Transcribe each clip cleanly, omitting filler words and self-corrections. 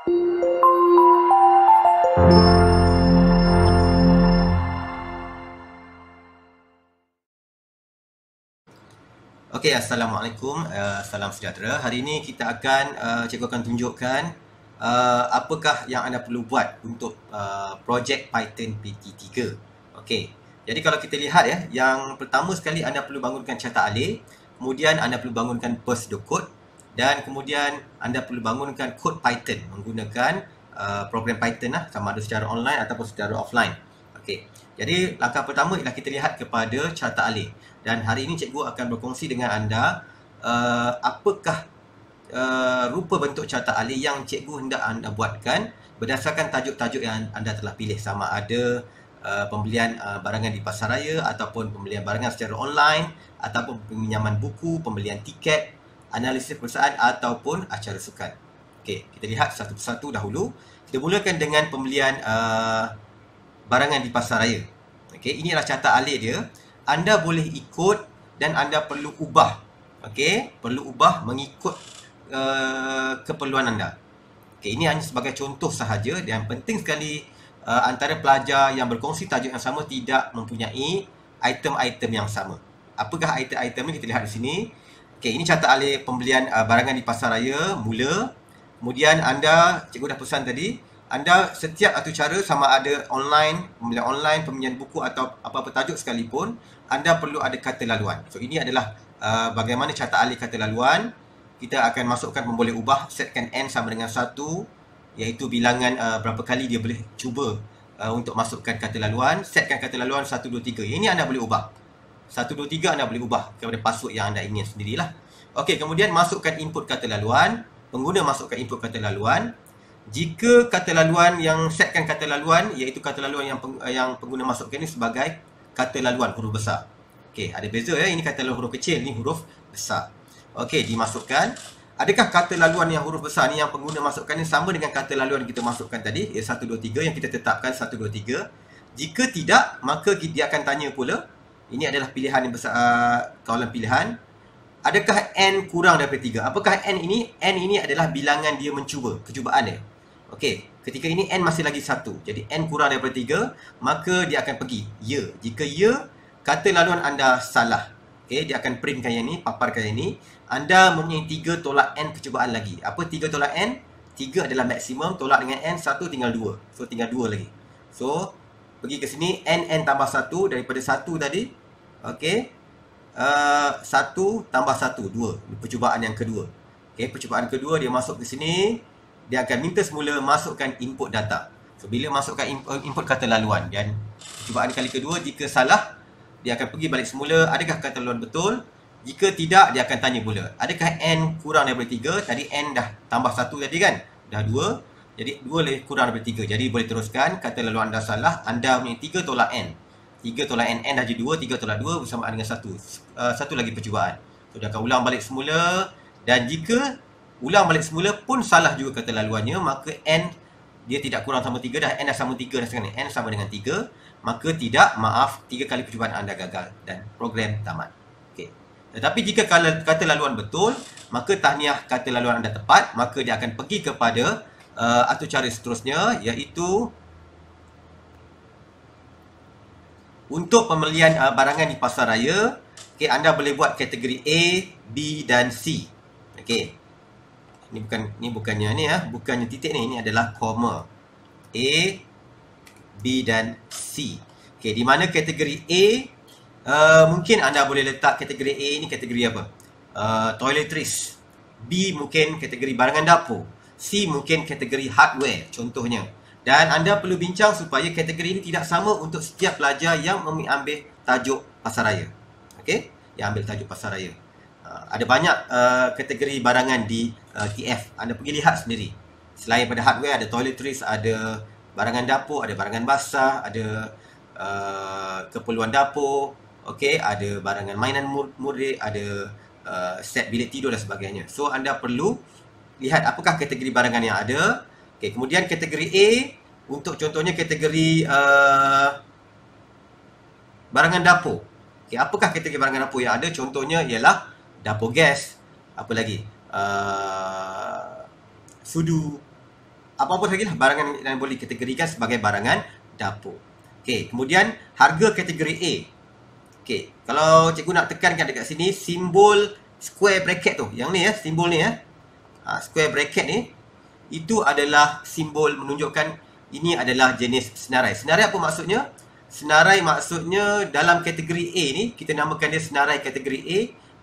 Okey, Assalamualaikum, salam sejahtera. Hari ini kita akan, cikgu akan tunjukkan apakah yang anda perlu buat untuk projek Python PT3. Okey, jadi kalau kita lihat ya, yang pertama sekali anda perlu bangunkan cetak alih, kemudian anda perlu bangunkan burst the code, dan kemudian anda perlu bangunkan kod Python menggunakan program Python lah, sama ada secara online ataupun secara offline. Okey, jadi langkah pertama ialah kita lihat kepada cetak alih. Dan hari ini cikgu akan berkongsi dengan anda apakah rupa bentuk carta alih yang cikgu hendak anda buatkan berdasarkan tajuk-tajuk yang anda telah pilih, sama ada pembelian barangan di pasaraya ataupun pembelian barangan secara online ataupun peminjaman buku, pembelian tiket, analisis perusahaan ataupun acara sukan. Okey, kita lihat satu persatu dahulu. Kita mulakan dengan pembelian barangan di pasaraya. Okey, inilah carta alih dia. Anda boleh ikut dan anda perlu ubah. Okey, perlu ubah mengikut keperluan anda. Okey, ini hanya sebagai contoh sahaja dan penting sekali antara pelajar yang berkongsi tajuk yang sama tidak mempunyai item-item yang sama. Apakah item-item ni? Kita lihat di sini. Okey, ini carta alih pembelian barangan di pasaraya mula. Kemudian anda, cikgu dah pesan tadi, anda setiap satu cara, sama ada online, pembelian online, peminjaman buku atau apa-apa tajuk sekalipun, anda perlu ada kata laluan. So ini adalah bagaimana carta alih kata laluan. Kita akan masukkan, boleh ubah, setkan n sama dengan 1, iaitu bilangan berapa kali dia boleh cuba untuk masukkan kata laluan. Setkan kata laluan 1, 2, 3. Ini anda boleh ubah. 1, 2, 3 anda boleh ubah kepada password yang anda ingin sendirilah. Okey, kemudian masukkan input kata laluan. Pengguna masukkan input kata laluan. Jika kata laluan yang setkan kata laluan, iaitu kata laluan yang pengguna masukkan ini sebagai kata laluan huruf besar. Okey, ada beza ya. Ini kata laluan huruf kecil, ini huruf besar. Okey, dimasukkan. Adakah kata laluan yang huruf besar ni yang pengguna masukkan ni sama dengan kata laluan yang kita masukkan tadi, ya 1, 2, 3 yang kita tetapkan 1, 2, 3. Jika tidak, maka dia akan tanya pula. Ini adalah pilihan yang besar, kawalan pilihan. Adakah n kurang daripada 3? Apakah n ini? N ini adalah bilangan dia mencuba, percubaan dia. Okey, ketika ini n masih lagi 1. Jadi n kurang daripada 3, maka dia akan pergi ya. Jika ya, kata laluan anda salah. Okey, dia akan printkan yang ni, paparkan yang ni. Anda mempunyai 3 tolak n percubaan lagi. Apa 3 tolak n? 3 adalah maksimum, tolak dengan n 1 tinggal 2. So tinggal 2 lagi. So pergi ke sini, n tambah 1 daripada 1 tadi. Okey, 1 tambah 1, 2. Percubaan yang kedua. Okey, percubaan kedua dia masuk ke sini. Dia akan minta semula masukkan input data. So, bila masukkan input kata laluan dan percubaan kali kedua, jika salah, dia akan pergi balik semula. Adakah kata laluan betul? Jika tidak, dia akan tanya pula, adakah n kurang daripada 3? Tadi n dah tambah 1 tadi kan? Dah 2. Jadi 2 lebih kurang daripada 3. Jadi boleh teruskan, kata laluan anda salah. Anda punya 3 tolak n. 3 tolak n, n dah jadi 2. 3 tolak 2 bersamaan dengan 1. Satu lagi percubaan. So, dia akan ulang balik semula. Dan jika ulang balik semula pun salah juga kata laluannya, maka n dia tidak kurang sama 3 dah. N dah sama 3 dah sekarang ni. N sama dengan 3. Maka tidak, maaf, 3 kali percubaan anda gagal dan program tamat. Okey. Tetapi jika kata laluan betul, maka tahniah, kata laluan anda tepat. Maka dia akan pergi kepada atau cara seterusnya, iaitu untuk pembelian barangan di pasaraya. Okey, anda boleh buat kategori A, B dan C. Okey. Ini bukannya ni ya, bukannya titik ni, ini adalah koma. A, B dan C. Okey, di mana kategori A mungkin anda boleh letak kategori A ini kategori apa? Toiletries. B mungkin kategori barangan dapur. C mungkin kategori hardware contohnya. Dan anda perlu bincang supaya kategori ini tidak sama untuk setiap pelajar yang mengambil tajuk pasaraya. Okey, yang ambil tajuk pasaraya. Ada banyak kategori barangan di TF. Anda pergi lihat sendiri. Selain pada hardware, ada toiletries, ada barangan dapur, ada barangan basah, ada keperluan dapur, okey, ada barangan mainan murid, ada set bilik tidur dan sebagainya. So anda perlu lihat apakah kategori barangan yang ada. Okey, kemudian kategori A untuk contohnya kategori barangan dapur. Okey, apakah kategori barangan dapur yang ada? Contohnya ialah dapur gas, apa lagi? Sudu, apa-apa lagi lah barangan yang boleh dikategorikan sebagai barangan dapur. Okey, kemudian harga kategori A. Okey, kalau cikgu nak tekankan dekat sini simbol square bracket tu, yang ni ya, simbol ni ya. Square bracket ni itu adalah simbol menunjukkan ini adalah jenis senarai. Senarai apa maksudnya? Senarai maksudnya dalam kategori A ni kita namakan dia senarai kategori A,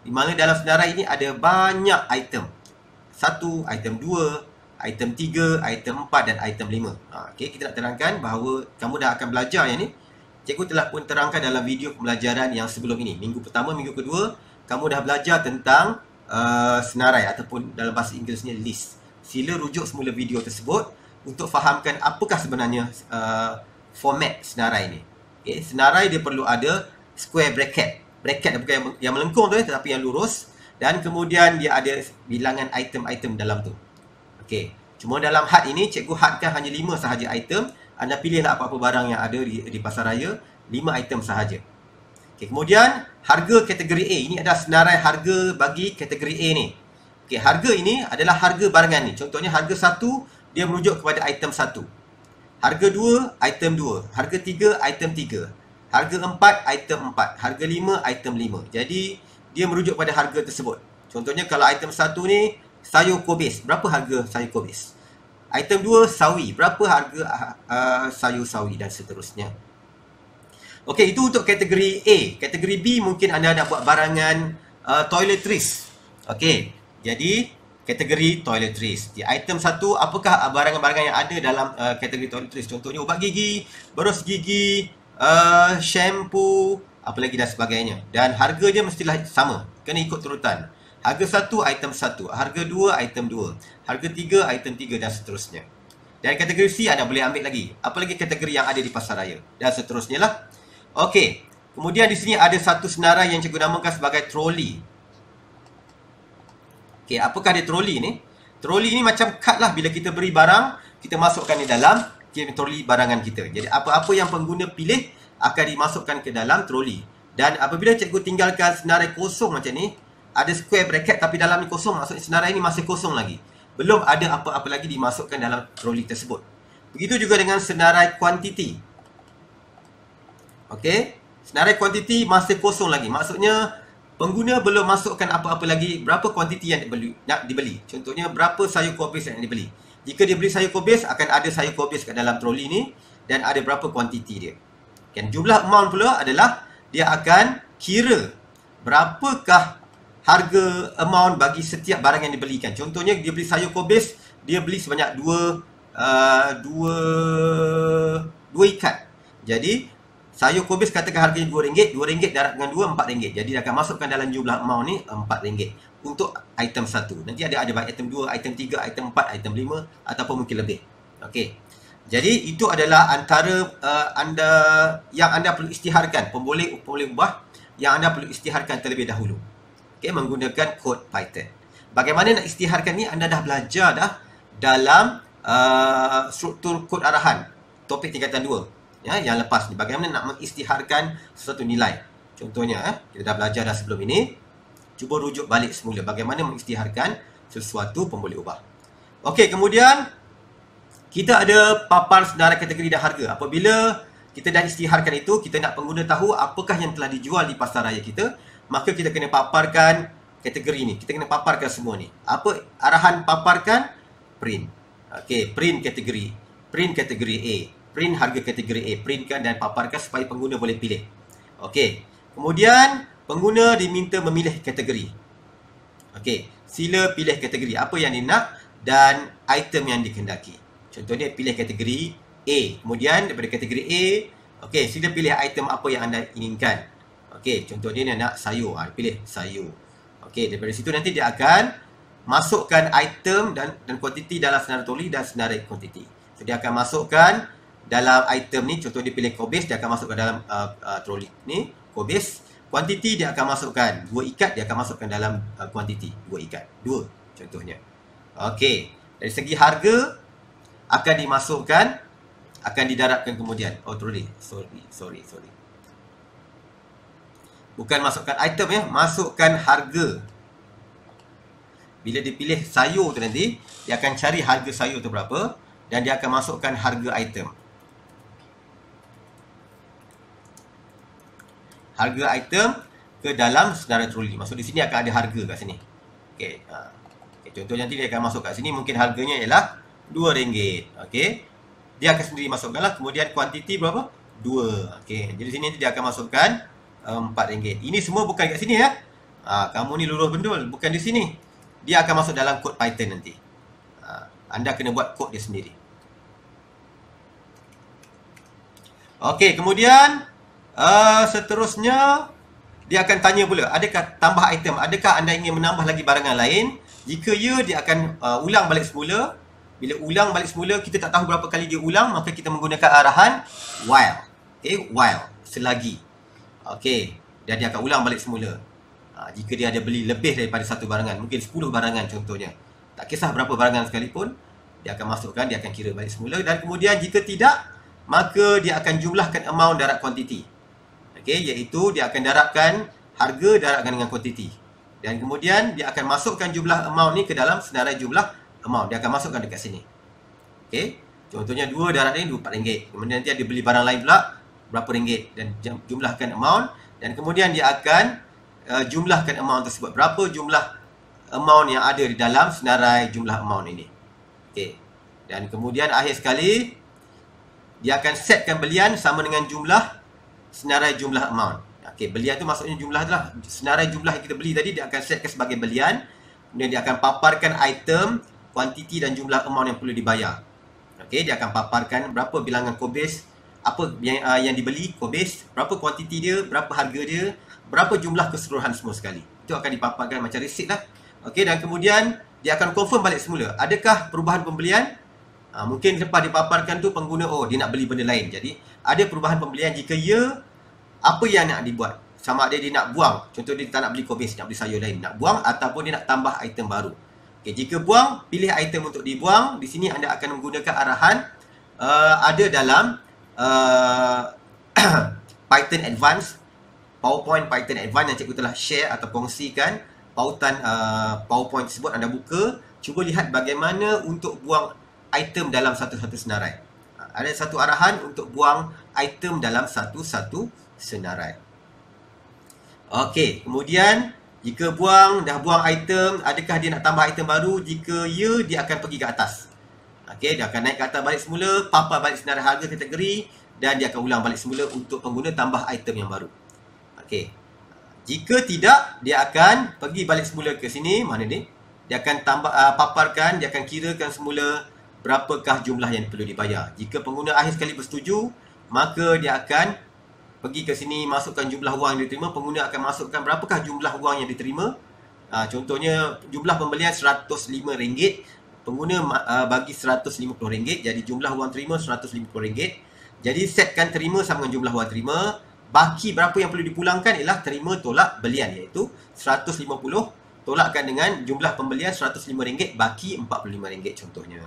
di mana dalam senarai ini ada banyak item. 1, item 2, item 3, item 4 dan item 5. Okey, kita nak terangkan bahawa kamu dah akan belajar yang ni. Cikgu telah pun terangkan dalam video pembelajaran yang sebelum ini. Minggu pertama, minggu kedua, kamu dah belajar tentang senarai ataupun dalam bahasa Inggerisnya list. Sila rujuk semula video tersebut untuk fahamkan apakah sebenarnya format senarai ni. Okay, senarai dia perlu ada square bracket. Bracket bukan yang melengkung tu tetapi yang lurus, dan kemudian dia ada bilangan item-item dalam tu. Okey, cuma dalam had ini cikgu hadkan hanya 5 sahaja item. Anda pilihlah apa-apa barang yang ada di pasaraya, 5 item sahaja. Okey, kemudian harga kategori A ini adalah senarai harga bagi kategori A ni. Okey, harga ini adalah harga barangan ni. Contohnya harga 1 dia merujuk kepada item 1. Harga 2, item 2. Harga 3, item 3. Harga 4, item 4. Harga 5, item 5. Jadi, dia merujuk pada harga tersebut. Contohnya, kalau item 1 ni, sayur kobis. Berapa harga sayur kobis? Item 2, sawi. Berapa harga sayur sawi dan seterusnya. Okey, itu untuk kategori A. Kategori B, mungkin anda nak buat barangan toiletries. Okey, jadi kategori toiletries. Di item 1, apakah barangan-barangan yang ada dalam kategori toiletries? Contohnya ubat gigi, berus gigi, shampoo, apa lagi dan sebagainya. Dan harganya mestilah sama. Kena ikut turutan. Harga 1, item 1. Harga 2, item 2. Harga 3, item 3 dan seterusnya. Dan kategori C anda boleh ambil lagi. Apa lagi kategori yang ada di pasaraya. Dan seterusnya lah. Okey. Kemudian di sini ada satu senarai yang cikgu namakan sebagai troli. Okey, apakah dia troli ni? Troli ni macam kad lah, bila kita beri barang, kita masukkan di dalam troli barangan kita. Jadi apa-apa yang pengguna pilih akan dimasukkan ke dalam troli. Dan apabila cikgu tinggalkan senarai kosong macam ni, ada square bracket tapi dalam ni kosong, maksudnya senarai ni masih kosong lagi. Belum ada apa-apa lagi dimasukkan dalam troli tersebut. Begitu juga dengan senarai quantity. Okey, senarai quantity masih kosong lagi. Maksudnya pengguna belum masukkan apa-apa lagi, berapa kuantiti yang nak dibeli. Contohnya, berapa sayur kobis yang dibeli. Jika dia beli sayur kobis, akan ada sayur kobis kat dalam troli ni dan ada berapa kuantiti dia. Dan jumlah amount pula adalah dia akan kira berapakah harga amount bagi setiap barang yang dibelikan. Contohnya, dia beli sayur kobis, dia beli sebanyak 2 ikat. Jadi, sayur kobis katakan harganya RM2, RM2 darab dengan 2, RM4. Jadi dia akan masukkan dalam jumlah amount ni RM4 untuk item 1. Nanti ada item 2, item 3, item 4, item 5 ataupun mungkin lebih. Okey. Jadi itu adalah antara yang anda perlu isytiharkan, pemboleh ubah yang anda perlu isytiharkan terlebih dahulu. Okey, menggunakan kod Python. Bagaimana nak isytiharkan ni anda dah belajar dah dalam struktur kod arahan topik tingkatan 2. Ya, yang lepas ni, bagaimana nak mengisytiharkan sesuatu nilai. Contohnya, kita dah belajar dah sebelum ini. Cuba rujuk balik semula bagaimana mengisytiharkan sesuatu pemboleh ubah. Okey, kemudian kita ada papar senarai kategori dan harga. Apabila kita dah isytiharkan itu, kita nak pengguna tahu apakah yang telah dijual di pasaraya kita, maka kita kena paparkan kategori ni. Kita kena paparkan semua ni. Apa arahan paparkan? Print. Okey, print kategori. Print kategori A. Print harga kategori A, printkan dan paparkan supaya pengguna boleh pilih. Okey. Kemudian pengguna diminta memilih kategori. Okey, sila pilih kategori apa yang dia nak dan item yang dikehendaki. Contohnya pilih kategori A. Kemudian daripada kategori A, okey, sila pilih item apa yang anda inginkan. Okey, contohnya dia nak sayur, pilih sayur. Okey, daripada situ nanti dia akan masukkan item dan kuantiti dalam senarai troli dan senarai kuantiti. So, dia akan masukkan dalam item ni, contoh dia pilih kobis, dia akan masukkan dalam troli ni, kobis. Kuantiti dia akan masukkan 2 ikat, dia akan masukkan dalam kuantiti 2 ikat, 2 contohnya. Okey, dari segi harga akan dimasukkan, akan didarabkan kemudian. Oh, troli, sorry. Bukan masukkan item ya, masukkan harga. Bila dia pilih sayur tu nanti, dia akan cari harga sayur tu berapa. dan dia akan masukkan harga item. Harga item ke dalam senarai troli. Maksud di sini akan ada harga kat sini. Okey. Contoh nanti dia akan masuk kat sini, mungkin harganya ialah RM2. Okey. Dia akan sendiri masukkanlah, kemudian kuantiti berapa? 2. Okey. Jadi sini dia akan masukkan RM4. Ini semua bukan kat sini ya. Kamu ni lurus bendul, bukan di sini. Dia akan masuk dalam kod Python nanti. Anda kena buat kod dia sendiri. Okey, kemudian seterusnya dia akan tanya pula, adakah tambah item, adakah anda ingin menambah lagi barangan lain? Jika ya, dia akan ulang balik semula. Bila ulang balik semula, kita tak tahu berapa kali dia ulang, maka kita menggunakan arahan while. Okey, while, selagi. Okey, dan dia akan ulang balik semula. Jika dia ada beli lebih daripada satu barangan, mungkin 10 barangan contohnya, tak kisah berapa barangan sekalipun, dia akan masukkan, dia akan kira balik semula. Dan kemudian jika tidak, maka dia akan jumlahkan amount darab kuantiti. Okey, iaitu dia akan darabkan harga darabkan dengan kuantiti. Dan kemudian dia akan masukkan jumlah amount ni ke dalam senarai jumlah amount. Dia akan masukkan dekat sini. Okey, contohnya 2 darab ni RM4. Kemudian nanti ada beli barang lain pula berapa ringgit dan jumlahkan amount, dan kemudian dia akan jumlahkan amount tersebut. Berapa jumlah amount yang ada di dalam senarai jumlah amount ini. Okey. Dan kemudian akhir sekali dia akan setkan belian sama dengan jumlah senarai jumlah amount. Okey, belian tu maksudnya jumlah adalah senarai jumlah yang kita beli tadi, dia akan setkan sebagai belian. Kemudian dia akan paparkan item, kuantiti dan jumlah amount yang perlu dibayar. Okey, dia akan paparkan berapa bilangan kobis, apa yang dibeli kobis, berapa kuantiti dia, berapa harga dia, berapa jumlah keseluruhan semua sekali. Itu akan dipaparkan macam resit lah. Okey, dan kemudian dia akan confirm balik semula. Adakah perubahan pembelian? Mungkin lepas dipaparkan tu pengguna, dia nak beli benda lain. Jadi ada perubahan pembelian. Jika ya, apa yang nak dibuat? Sama ada dia nak buang. Contoh dia tak nak beli kobis, nak beli sayur lain, nak buang, ataupun dia nak tambah item baru. Okey, jika buang, pilih item untuk dibuang. Di sini anda akan menggunakan arahan ada dalam Python Advanced, PowerPoint Python Advanced yang cikgu telah share atau kongsikan pautan PowerPoint tersebut. Anda buka, cuba lihat bagaimana untuk buang item dalam satu-satu senarai. Ada satu arahan untuk buang item dalam satu-satu senarai. Okey, kemudian jika dah buang item, adakah dia nak tambah item baru? Jika ya, dia akan pergi ke atas. Okey, dia akan naik ke atas balik semula, papar balik senarai harga kategori, dan dia akan ulang balik semula untuk pengguna tambah item yang baru. Okey. Jika tidak, dia akan pergi balik semula ke sini, mana ni? Dia akan paparkan, dia akan kirakan semula berapakah jumlah yang perlu dibayar. Jika pengguna akhir sekali bersetuju, maka dia akan pergi ke sini, masukkan jumlah wang yang diterima. Pengguna akan masukkan berapakah jumlah wang yang diterima. Contohnya jumlah pembelian RM105, pengguna bagi RM150, jadi jumlah wang terima RM150. Jadi setkan terima sama dengan jumlah wang terima. Baki berapa yang perlu dipulangkan ialah terima tolak belian, iaitu RM150 tolakkan dengan jumlah pembelian RM105, baki RM45 contohnya.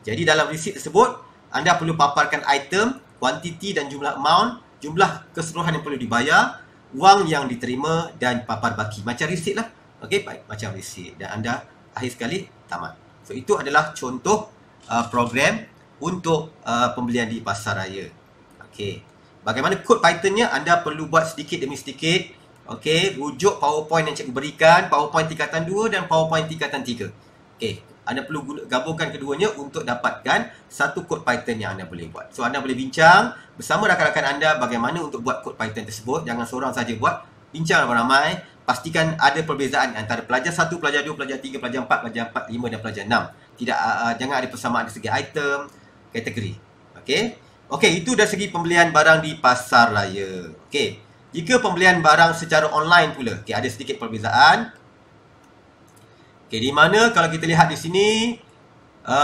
Jadi dalam resit tersebut, anda perlu paparkan item, kuantiti dan jumlah amount, jumlah keseluruhan yang perlu dibayar, wang yang diterima dan papar baki. Macam resit lah. Okey, baik. Macam resit. Dan anda akhir sekali tamat. So, itu adalah contoh program untuk pembelian di pasaraya. Okey. Bagaimana kod Pythonnya? Anda perlu buat sedikit demi sedikit. Okey, rujuk PowerPoint yang cikgu berikan, PowerPoint tingkatan 2 dan PowerPoint tingkatan 3. Okey. Anda perlu gabungkan keduanya untuk dapatkan satu kod Python yang anda boleh buat. So, anda boleh bincang bersama rakan-rakan anda bagaimana untuk buat kod Python tersebut. Jangan seorang saja buat, bincang ramai-ramai. Pastikan ada perbezaan antara pelajar 1, pelajar 2, pelajar 3, pelajar 4, pelajar 4, 5 dan pelajar 6. Tidak, jangan ada persamaan dari segi item, kategori. Okey. Okey, itu dari segi pembelian barang di pasar raya. Okey. Jika pembelian barang secara online pula, okey, ada sedikit perbezaan. Okay, di mana kalau kita lihat di sini,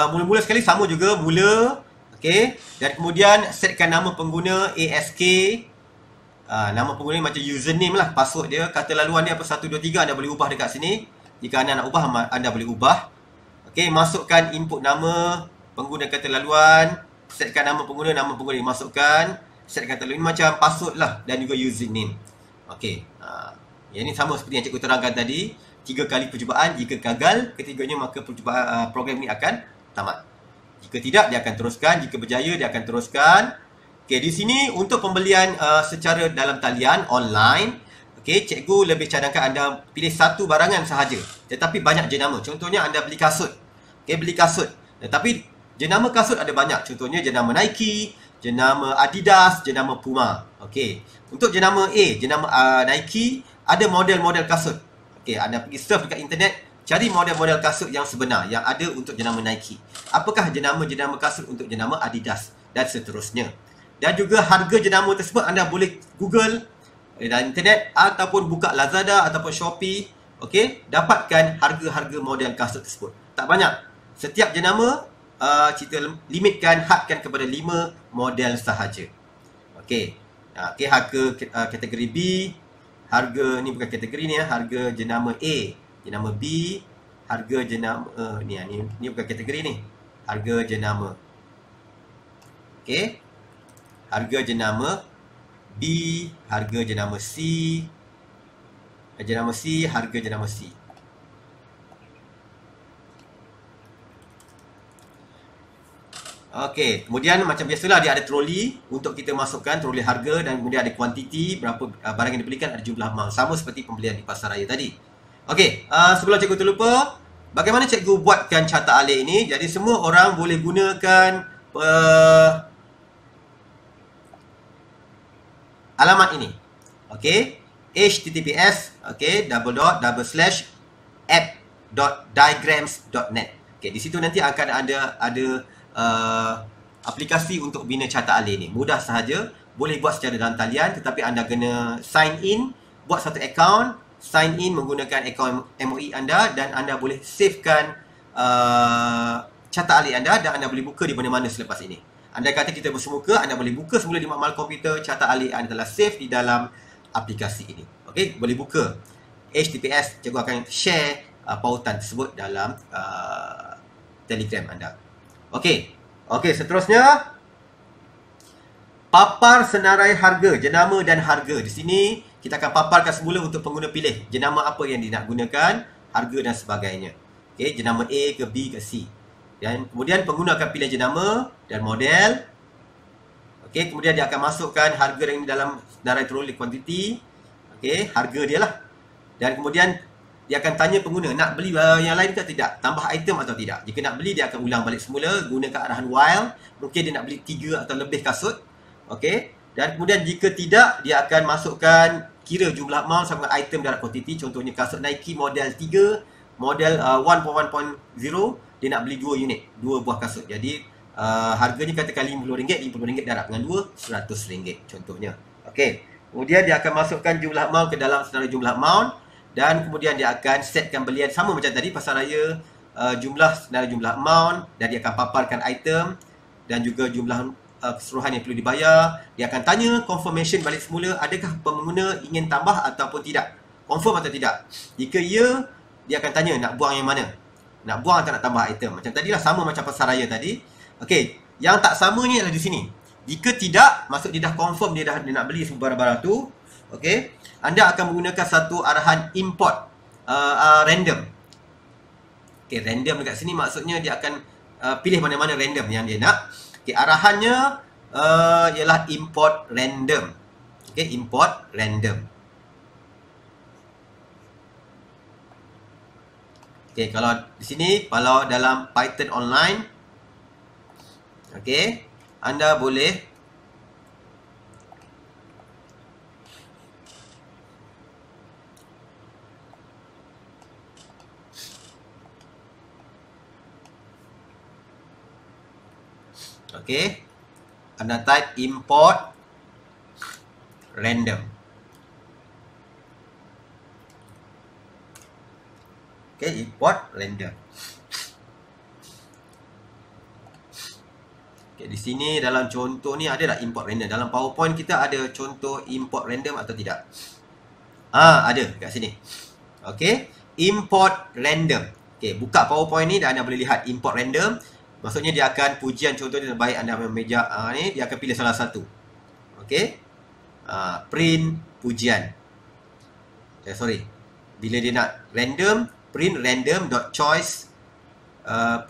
mula-mula sekali sama juga, mula. Okay, dan kemudian setkan nama pengguna ASK. Nama pengguna macam username lah, password dia. Kata laluan dia apa, 1, 2, 3, anda boleh ubah dekat sini. Jika anda nak ubah, anda boleh ubah. Okay, masukkan input nama pengguna kata laluan. Setkan nama pengguna dimasukkan. Setkan kata laluan, macam password lah, dan juga username. Okay, yang ini sama seperti yang cikgu terangkan tadi. 3 kali percubaan, jika gagal ketiganya maka percubaan program ini akan tamat. Jika tidak, dia akan teruskan. Jika berjaya, dia akan teruskan. Okey, di sini untuk pembelian secara dalam talian online, okey, cikgu lebih cadangkan anda pilih satu barangan sahaja, tetapi banyak jenama. Contohnya anda beli kasut. Okey, beli kasut. Tetapi jenama kasut ada banyak. Contohnya jenama Nike, jenama Adidas, jenama Puma. Okey. Untuk jenama A, jenama Nike, ada model-model kasut. Okey, anda pergi surf dekat internet, cari model-model kasut yang sebenar yang ada untuk jenama Nike. Apakah jenama-jenama kasut untuk jenama Adidas dan seterusnya. Dan juga harga jenama tersebut anda boleh Google dalam internet ataupun buka Lazada ataupun Shopee. Okey, dapatkan harga-harga model kasut tersebut. Tak banyak. Setiap jenama kita limitkan, hadkan kepada 5 model sahaja. Okey. Okey, harga kategori B, harga ni bukan kategori ni harga jenama A, jenama B, harga jenama ni bukan kategori ni. Harga jenama. Okey. Harga jenama B, harga jenama C, harga jenama C. Okey, kemudian macam biasalah dia ada troli untuk kita masukkan troli harga dan kemudian ada kuantiti berapa barang yang dibelikan, ada jumlah mal. Sama seperti pembelian di pasar raya tadi. Okey, sebelum cikgu terlupa, bagaimana cikgu buatkan carta alih ini? Jadi semua orang boleh gunakan alamat ini. Okey, https app.diagrams.net. Okey, di situ nanti akan ada aplikasi untuk bina carta alih ni. Mudah sahaja, boleh buat secara dalam talian, tetapi anda kena sign in, buat satu akaun, sign in menggunakan akaun MOE anda dan anda boleh savekan carta alih anda dan anda boleh buka di mana-mana selepas ini. Andai kata kita bersemuka, anda boleh buka semula di makmal komputer, carta alih anda telah save di dalam aplikasi ini. Okey, boleh buka. HTTPS, cikgu akan share pautan tersebut dalam Telegram anda. Okey. Okey, seterusnya papar senarai harga, jenama dan harga. Di sini kita akan paparkan semula untuk pengguna pilih jenama apa yang dia nak gunakan, harga dan sebagainya. Okey, jenama A ke B ke C. Dan kemudian pengguna akan pilih jenama dan model. Okey, kemudian dia akan masukkan harga yang dalam senarai troli kuantiti. Okey, harga dia lah. Dan kemudian dia akan tanya pengguna nak beli yang lain ke tidak, tambah item atau tidak. Jika nak beli, dia akan ulang balik semula, gunakan arahan while. Mungkin dia nak beli 3 atau lebih kasut. Okey, dan kemudian jika tidak, dia akan masukkan kira jumlah mal sama item dalam kuantiti. Contohnya kasut Nike model 3, model 1.1.0, dia nak beli 2 unit, 2 buah kasut. Jadi harganya katakan RM50, RM50 darab dengan 2, RM100 contohnya. Okey, kemudian dia akan masukkan jumlah amount ke dalam senarai jumlah amount dan kemudian dia akan setkan belian sama macam tadi pasar raya, jumlah senarai jumlah amount, dan dia akan paparkan item dan juga jumlah keseluruhan yang perlu dibayar. Dia akan tanya confirmation balik semula, adakah pengguna ingin tambah ataupun tidak, confirm atau tidak. Jika ya, dia akan tanya nak buang yang mana, nak buang atau nak tambah item. Macam tadilah, sama macam pasar raya tadi. Okey, yang tak sama ni adalah di sini. Jika tidak, maksud dia dah confirm dia nak beli semua barang-barang tu. Okey, anda akan menggunakan satu arahan import random. Okey, random dekat sini maksudnya dia akan pilih mana-mana random yang dia nak. Okey, arahannya ialah import random. Okey, import random. Okey, kalau di sini, kalau dalam Python online, okey, anda boleh anda type import random. Import random. Di sini dalam contoh ni ada tak import random? Dalam PowerPoint kita ada contoh import random atau tidak? Ada kat sini. Import random. Buka PowerPoint ni dan anda boleh lihat import random. Maksudnya dia akan pujian, contohnya baik anda meja ni, dia akan pilih salah satu. Print pujian. Bila dia nak random, print random.choice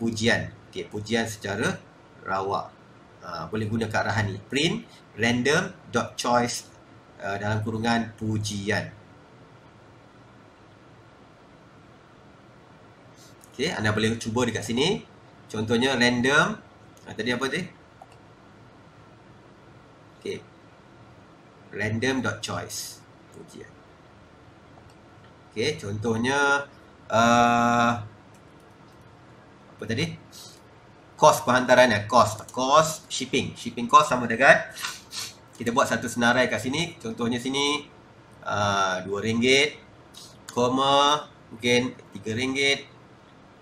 pujian. Okey, pujian secara rawak. Boleh guna kearahan ni. Print random.choice dalam kurungan pujian. Okey, anda boleh cuba dekat sini. Contohnya random. Tadi apa tadi? Okey. Random.choice pujian. Okey, contohnya apa tadi? Kos penghantaran, kos shipping cost sama dengan, kita buat satu senarai kat sini. Contohnya sini RM2, koma, mungkin RM3,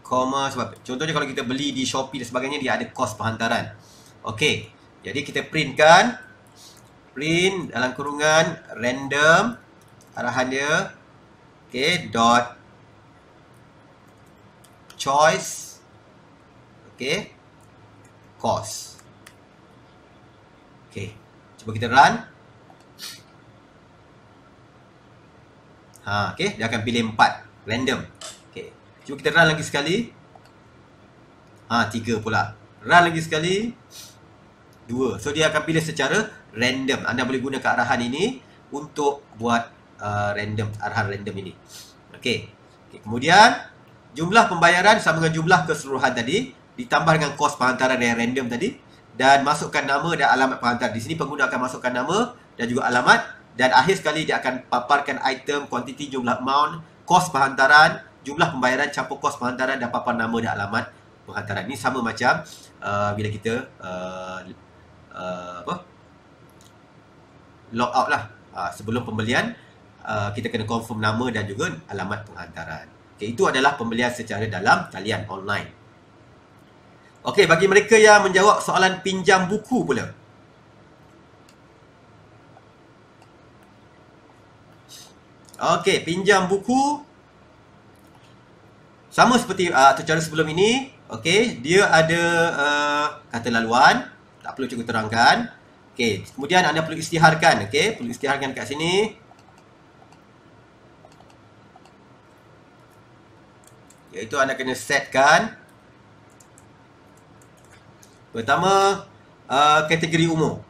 koma, sebab contohnya kalau kita beli di Shopee dan sebagainya, dia ada kos penghantaran. Okey, jadi kita print dalam kurungan random, arahan dia, okey, dot choice, okey, cost. Okey, cuba kita run. Okey, dia akan pilih 4 random. Okey, cuba kita run lagi sekali. 3 pula. Run lagi sekali. 2. So dia akan pilih secara random. Anda boleh guna kearahan ini untuk buat arahan random ini. Okey. Kemudian jumlah pembayaran sama dengan jumlah keseluruhan tadi, ditambah dengan kos penghantaran yang random tadi, dan masukkan nama dan alamat penghantar. Di sini pengguna akan masukkan nama dan juga alamat, dan akhir sekali dia akan paparkan item, kuantiti, jumlah amount, kos penghantaran, jumlah pembayaran, campur kos penghantaran, dan papar nama dan alamat penghantaran. Ini sama macam bila kita log out lah. Sebelum pembelian, kita kena confirm nama dan juga alamat penghantaran. Okay, itu adalah pembelian secara dalam talian online. Okey, bagi mereka yang menjawab soalan pinjam buku pula. Okey, pinjam buku sama seperti cara sebelum ini. Okey, dia ada kata laluan, tak perlu cikgu terangkan. Okey, kemudian anda perlu isytiharkan, okey, perlu isytiharkan kat sini. Iaitu anda kena setkan pertama kategori umur.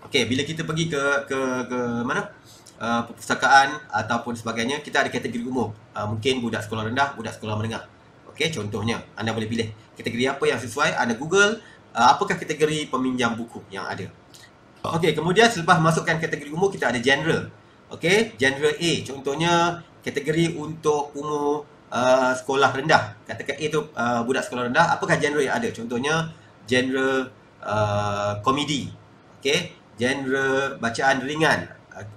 Okey, bila kita pergi ke mana? Perpustakaan ataupun sebagainya, kita ada kategori umur. Mungkin budak sekolah rendah, budak sekolah menengah. Okey, contohnya anda boleh pilih kategori apa yang sesuai. Anda Google apakah kategori peminjam buku yang ada. Okey, kemudian selepas masukkan kategori umur, kita ada genre. Okey, genre A contohnya kategori untuk umur sekolah rendah. Katakan A tu budak sekolah rendah, apakah genre yang ada? Contohnya genre komedi, okey, genre bacaan ringan,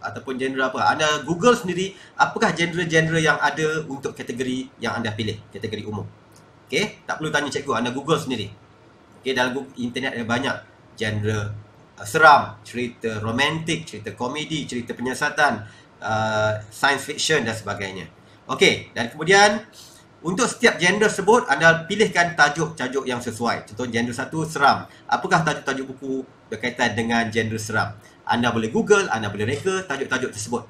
ataupun genre apa. Anda Google sendiri apakah genre-genre yang ada untuk kategori yang anda pilih, kategori umum. Okey, tak perlu tanya cikgu, anda Google sendiri. Okey, dalam internet ada banyak genre seram, cerita romantik, cerita komedi, cerita penyiasatan, science fiction dan sebagainya. Okey, dan kemudian untuk setiap genre tersebut, anda pilihkan tajuk-tajuk yang sesuai. Contoh genre 1 seram. Apakah tajuk-tajuk buku berkaitan dengan genre seram? Anda boleh Google, anda boleh reka tajuk-tajuk tersebut.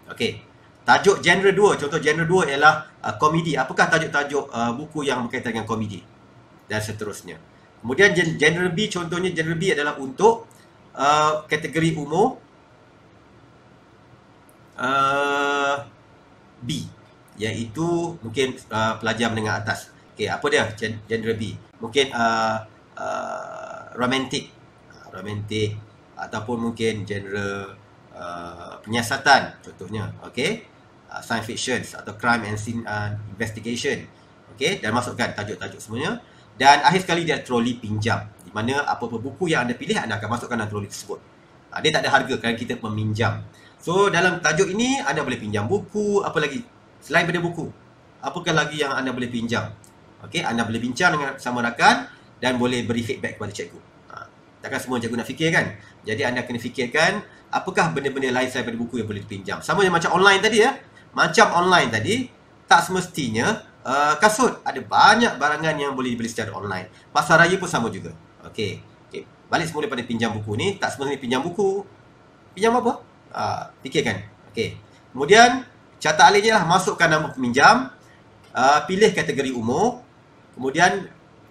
Okey. Tajuk genre 2, contoh genre 2 ialah komedi. Apakah tajuk-tajuk buku yang berkaitan dengan komedi? Dan seterusnya. Kemudian genre B, contohnya genre B adalah untuk kategori umur B, iaitu mungkin pelajar menengah atas. Okey, apa dia genre B? Mungkin romantik, ataupun mungkin genre penyiasatan contohnya. Okey, science fiction atau crime and scene investigation. Okey, dan masukkan tajuk-tajuk semuanya. Dan akhir sekali dia troli pinjam, di mana apa-apa buku yang anda pilih, anda akan masukkan dalam troli tersebut. Dia tak ada harga kerana kita meminjam. So dalam tajuk ini anda boleh pinjam buku, apa lagi? Selain daripada buku, apakah lagi yang anda boleh pinjam? Okey, anda boleh bincang dengan sama rakan dan boleh beri feedback kepada cikgu. Takkan semua cikgu nak fikir kan? Jadi anda kena fikirkan apakah benda-benda lain selain daripada buku yang boleh dipinjam. Sama macam online tadi ya. Macam online tadi, tak semestinya kasut. Ada banyak barangan yang boleh dibeli secara online. Pasar raya pun sama juga. Okey. Balik semula pada pinjam buku ni, tak semestinya pinjam buku. Pinjam apa? Fikirkan. Okey. Kemudian carta alihnya lah, masukkan nama peminjam, pilih kategori umur, kemudian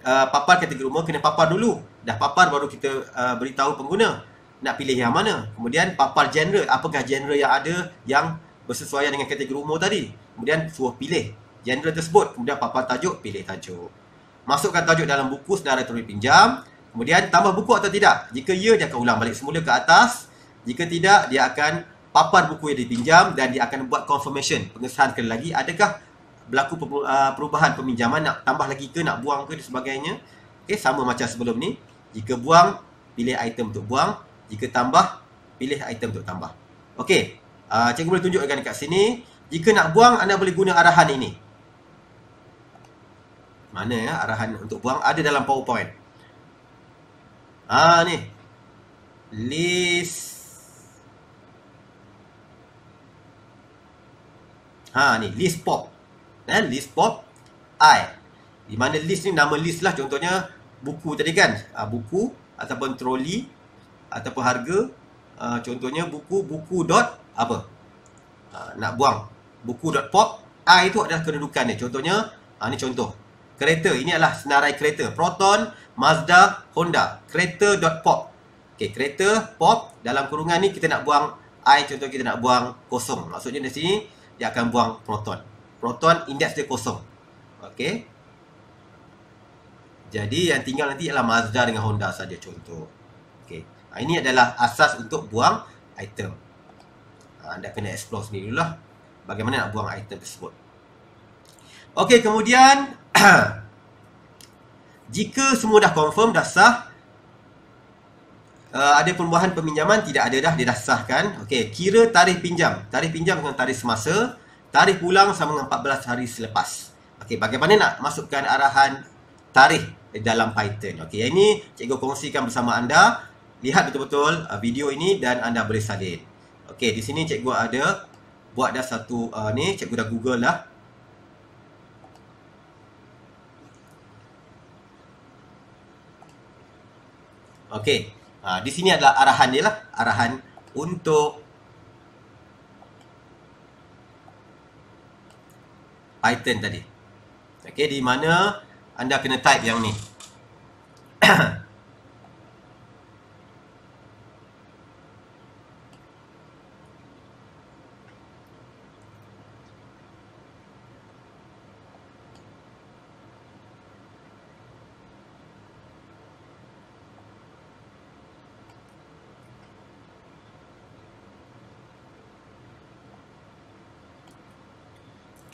papar kategori rumah, kena papar dulu. Dah papar baru kita beritahu pengguna nak pilih yang mana. Kemudian papar genre, apakah genre yang ada yang bersesuaian dengan kategori umur tadi. Kemudian suruh pilih genre tersebut. Kemudian papar tajuk, pilih tajuk. Masukkan tajuk dalam buku senarai turut pinjam. Kemudian tambah buku atau tidak. Jika ya, dia akan ulang balik semula ke atas. Jika tidak, dia akan papar buku yang dipinjam dan dia akan buat confirmation, pengesahan sekali lagi. Adakah berlaku perubahan peminjaman, nak tambah lagi ke, nak buang ke dan sebagainya. Okay, sama macam sebelum ni. Jika buang, pilih item untuk buang. Jika tambah, pilih item untuk tambah. Okey, cikgu boleh tunjukkan dekat sini. Jika nak buang, anda boleh guna arahan ini. Mana ya arahan untuk buang? Ada dalam PowerPoint. Ni. List. Ni list pop. List pop I. Di mana list ni nama list lah, contohnya buku tadi kan. Buku ataupun troli ataupun harga. Contohnya buku dot apa? Nak buang. Buku dot pop. I itu adalah kedudukan dia. Contohnya, ni contoh. Kereta, ini adalah senarai kereta. Proton, Mazda, Honda. Kereta dot pop. Okey, kereta, pop. Dalam kurungan ni kita nak buang I, contoh kita nak buang kosong. Maksudnya di sini dia akan buang proton. Proton indeks dia kosong. Okey. Jadi yang tinggal nanti ialah Mazda dengan Honda saja contoh. Okey. Ini adalah asas untuk buang item. Anda kena explore sendiri dulu lah bagaimana nak buang item tersebut. Okey, kemudian jika semua dah confirm, dah sah, ada perubahan peminjaman, tidak ada dah, dia dah sahkan. Okey, kira tarikh pinjam. Tarikh pinjam dengan tarikh semasa. Tarikh pulang sama dengan 14 hari selepas. Okey, bagaimana nak masukkan arahan tarikh dalam Python? Okey, yang ini cikgu kongsikan bersama anda. Lihat betul-betul video ini dan anda boleh salin. Okey, di sini cikgu ada buat dah satu ni, cikgu dah Google lah. Okey, di sini adalah arahan dia lah, arahan untuk Python tadi. Okey, di mana anda kena type yang ni.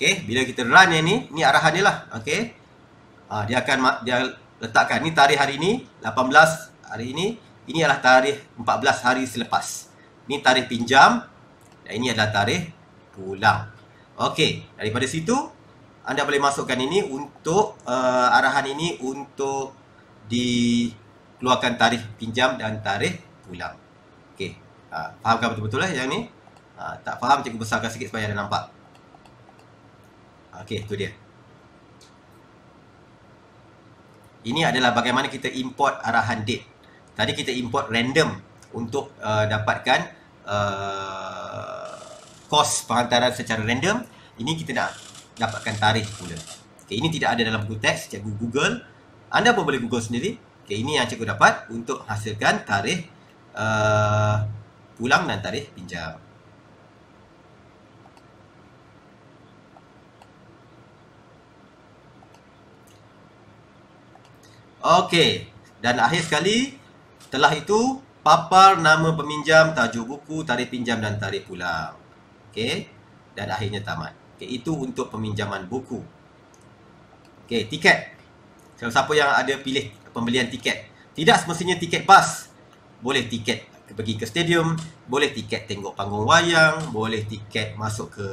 Okey, bila kita run yang ni arahan dia lah. Okey. Dia akan letakkan ni tarikh hari ini 18 hari ini. Ini adalah tarikh 14 hari selepas. Ni tarikh pinjam dan ini adalah tarikh pulang. Okey, daripada situ anda boleh masukkan ini untuk arahan ini untuk dikeluarkan tarikh pinjam dan tarikh pulang. Okey. Fahamkan betul-betul lah yang ni? Tak faham, cikgu besarkan sikit supaya anda nampak. Okey, itu dia. Ini adalah bagaimana kita import arahan date. Tadi kita import random untuk dapatkan kos penghantaran secara random. Ini kita nak dapatkan tarikh pula. Okey, ini tidak ada dalam buku teks, cikgu Google. Anda pun boleh Google sendiri. Okey, ini yang cikgu dapat untuk hasilkan tarikh pulang dan tarikh pinjam. Okey, dan akhir sekali, setelah itu papar nama peminjam, tajuk buku, tarikh pinjam dan tarikh pulang. Okey, dan akhirnya tamat. Okey, itu untuk peminjaman buku. Okey, tiket. Siapa yang ada pilih pembelian tiket. Tidak semestinya tiket bas. Boleh tiket pergi ke stadium, boleh tiket tengok panggung wayang, boleh tiket masuk ke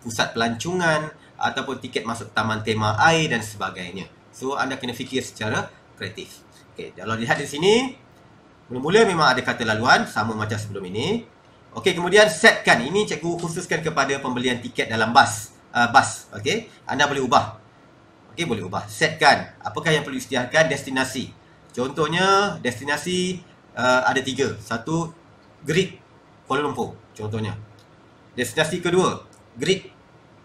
pusat pelancongan ataupun tiket masuk taman tema air dan sebagainya. So anda kena fikir secara kreatif. Okey, kalau lihat di sini, mula-mula memang ada kata laluan sama macam sebelum ini. Okey, kemudian setkan. Ini cikgu khususkan kepada pembelian tiket dalam bas. Okey, anda boleh ubah. Okey, boleh ubah. Setkan. Apakah yang perlu disediakan? Destinasi. Contohnya destinasi ada 3. Satu, Greek Kuala Lumpur contohnya. Destinasi kedua, Greek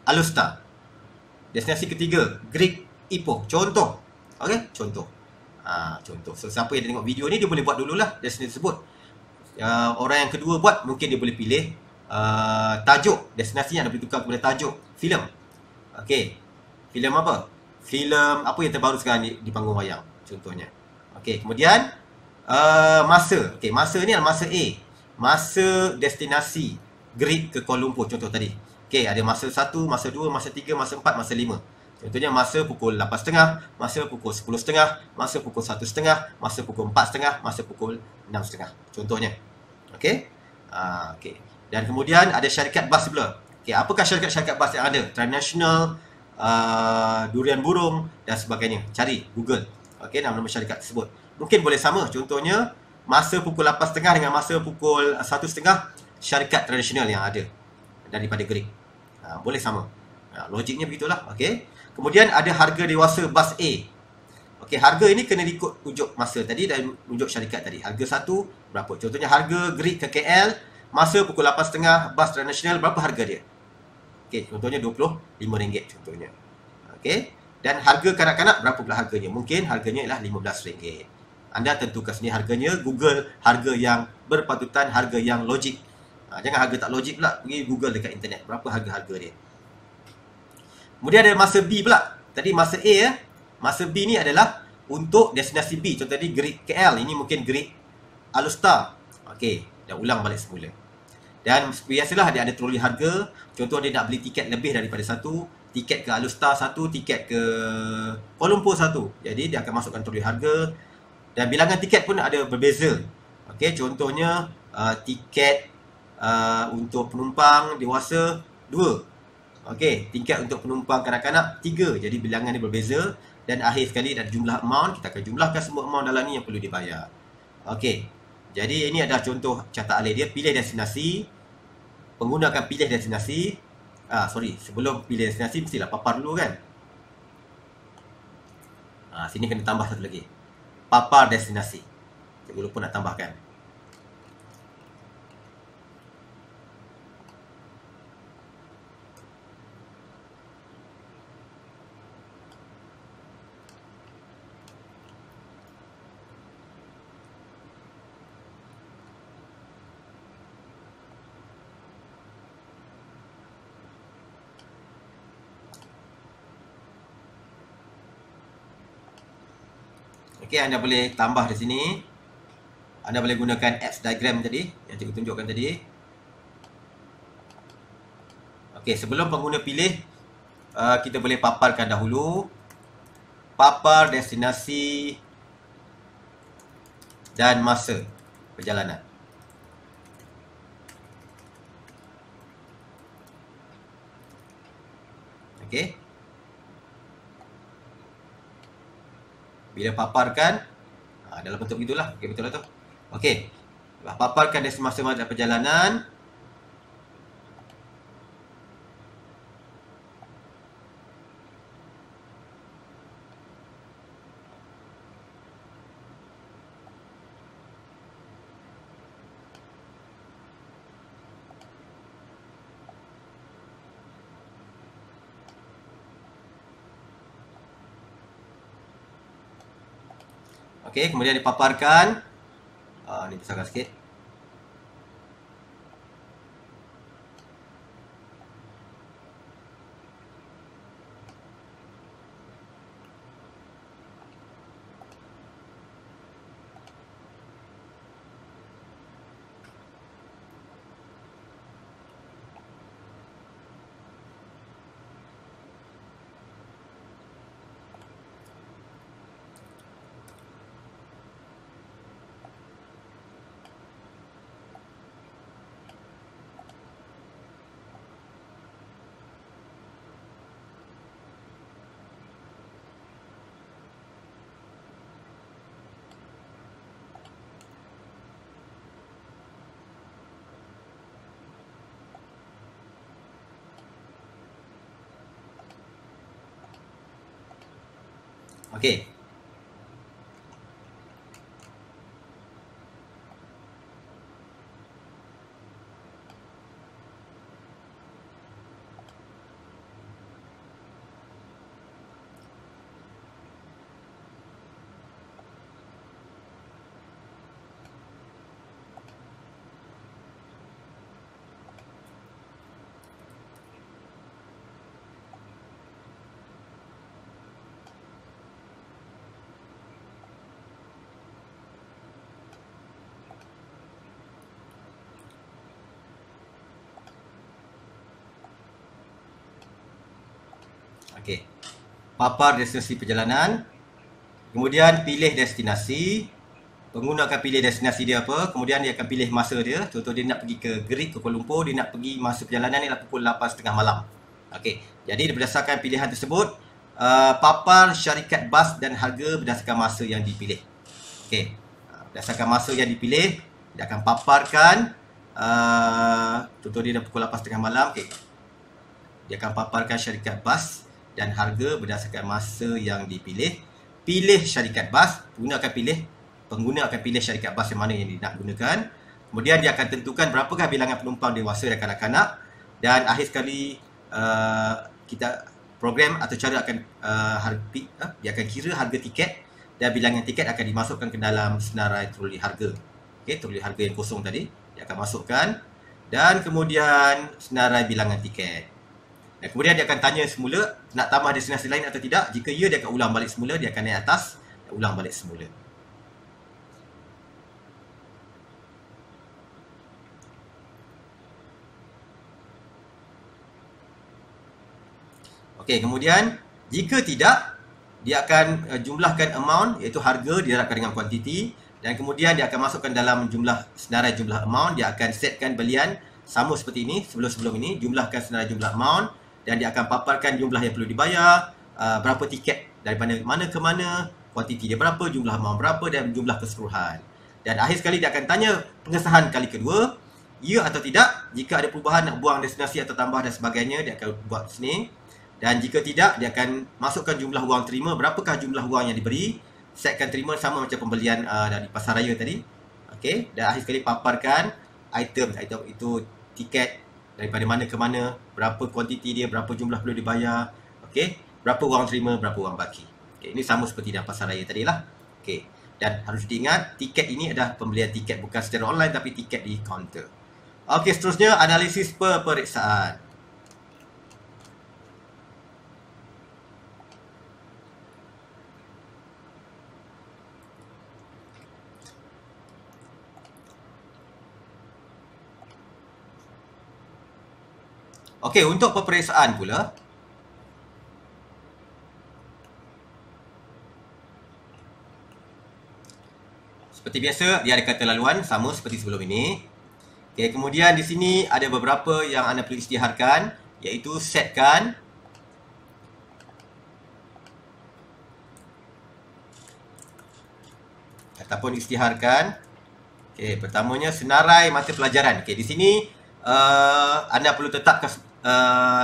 Alustar. Destinasi ketiga, Greek Ipoh. Contoh. Okey, contoh. Contoh. So, siapa yang tengok video ni, dia boleh buat dululah destinasi tersebut. Orang yang kedua buat, mungkin dia boleh pilih tajuk. Destinasinya boleh tukar kepada tajuk filem. Okey. Filem apa? Filem apa yang terbaru sekarang di panggung wayang, contohnya. Okey, kemudian masa. Okey, masa ni adalah masa A. Masa destinasi Greek ke Kuala Lumpur, contoh tadi. Okey, ada masa 1, masa 2, masa 3, masa 4, masa 5. Contohnya masa pukul 8.30, masa pukul 10.30, masa pukul 1.30, masa pukul 4.30, masa pukul 6.30. Contohnya. Okey. Okey. Dan kemudian ada syarikat bas pula. Okey, apakah syarikat-syarikat bas yang ada? Transnational, Durian Burung dan sebagainya. Cari Google. Okey, nama-nama syarikat tersebut. Mungkin boleh sama. Contohnya masa pukul 8.30 dengan masa pukul 1.30, syarikat tradisional yang ada daripada Greek. Boleh sama. Logiknya begitulah. Okey. Kemudian ada harga dewasa bas A. Okey, harga ini kena ikut unjuk masa tadi dan unjuk syarikat tadi. Harga 1 berapa? Contohnya harga Greek ke KL masa pukul 8.30 bas tradisional, berapa harga dia? Okey, contohnya RM25 contohnya. Okey. Dan harga kanak-kanak berapa pula harganya? Mungkin harganya ialah RM15. Anda tentukan sendiri harganya. Google harga yang berpatutan, harga yang logik. Jangan harga tak logik pula. Pergi Google dekat internet. Berapa harga dia. Kemudian ada masa B pula. Tadi masa A ya. Masa B ni adalah untuk destinasi B. Contoh tadi Greek KL. Ini mungkin Greek Alustar. Okey. Dah ulang balik semula. Dan biasalah dia ada troli harga. Contoh dia nak beli tiket lebih daripada satu. Tiket ke Alustar satu, tiket ke Kuala Lumpur satu. Jadi dia akan masukkan troli harga. Dan bilangan tiket pun ada berbeza. Okey, contohnya tiket untuk penumpang dewasa 2. Okey, tiket untuk penumpang kanak-kanak 3. Jadi bilangan dia berbeza. Dan akhir sekali ada jumlah amount. Kita akan jumlahkan semua amount dalam ni yang perlu dibayar. Okey. Jadi ini adalah contoh carta alih dia. Pilih destinasi. Pengguna akan pilih destinasi. Sebelum pilih destinasi mestilah papar dulu kan. Sini kena tambah satu lagi. Papar destinasi. Cikgu lupa nak tambahkan. Okey, anda boleh tambah di sini. Anda boleh gunakan apps diagram tadi yang cikgu tunjukkan tadi. Okey, sebelum pengguna pilih, kita boleh paparkan dahulu. Papar destinasi dan masa perjalanan. Okey. Bila paparkan, dalam bentuk begitulah. Okey, betul lah tu. Okey. Paparkan destinasi masa dan perjalanan. Okey, kemudian dipaparkan. Ni besarkan sikit. Okey. Okey. Papar destinasi perjalanan. Kemudian pilih destinasi. Pengguna akan pilih destinasi dia apa. Kemudian dia akan pilih masa dia. Contoh dia nak pergi ke Greek, ke Kuala Lumpur. Dia nak pergi masa perjalanan ni adalah pukul 8.30 malam. Okey. Jadi berdasarkan pilihan tersebut, papar syarikat bas dan harga berdasarkan masa yang dipilih. Okey. Berdasarkan masa yang dipilih, dia akan paparkan contoh dia dah pukul 8.30 malam. Okey. Dia akan paparkan syarikat bas dan harga berdasarkan masa yang dipilih. Pilih syarikat bas, pengguna akan pilih syarikat bas yang mana yang dia nak gunakan. Kemudian dia akan tentukan berapakah bilangan penumpang dewasa dan kanak-kanak. Dan akhir sekali kita program atau cara akan dia akan kira harga tiket dan bilangan tiket akan dimasukkan ke dalam senarai troli harga. Okey, troli harga yang kosong tadi dia akan masukkan dan kemudian senarai bilangan tiket. Dan kemudian dia akan tanya semula nak tambah destinasi lain atau tidak. Jika ya, dia akan ulang balik semula, dia akan naik atas dan ulang balik semula. Okey, kemudian jika tidak, dia akan jumlahkan amount iaitu harga diharapkan dengan kuantiti dan kemudian dia akan masukkan dalam senarai jumlah amount. Dia akan setkan belian sama seperti ini sebelum ini, jumlahkan senarai jumlah amount dan dia akan paparkan jumlah yang perlu dibayar, berapa tiket daripada mana ke mana, kuantiti dia berapa, jumlah amount berapa dan jumlah keseluruhan. Dan akhir sekali dia akan tanya pengesahan kali kedua, ya atau tidak. Jika ada perubahan nak buang destinasi atau tambah dan sebagainya, dia akan buat sini. Dan jika tidak, dia akan masukkan jumlah wang terima, berapakah jumlah wang yang diberi, setkan terima sama macam pembelian dari pasaraya tadi. Okey, dan akhir sekali paparkan item itu tiket daripada mana ke mana, berapa kuantiti dia, berapa jumlah perlu dibayar, okey, berapa wang terima, berapa wang baki. Okey, ini sama seperti dalam pasaraya tadilah. Okey, dan harus diingat tiket ini adalah pembelian tiket bukan secara online tapi tiket di kaunter. Okey, seterusnya analisis peperiksaan. Okey, untuk peperiksaan pula, seperti biasa dia ada kata laluan sama seperti sebelum ini. Okey, kemudian di sini ada beberapa yang anda perlu isytiharkan, iaitu setkan ataupun isytiharkan. Okey, pertamanya senarai mata pelajaran. Okey, di sini anda perlu tetapkan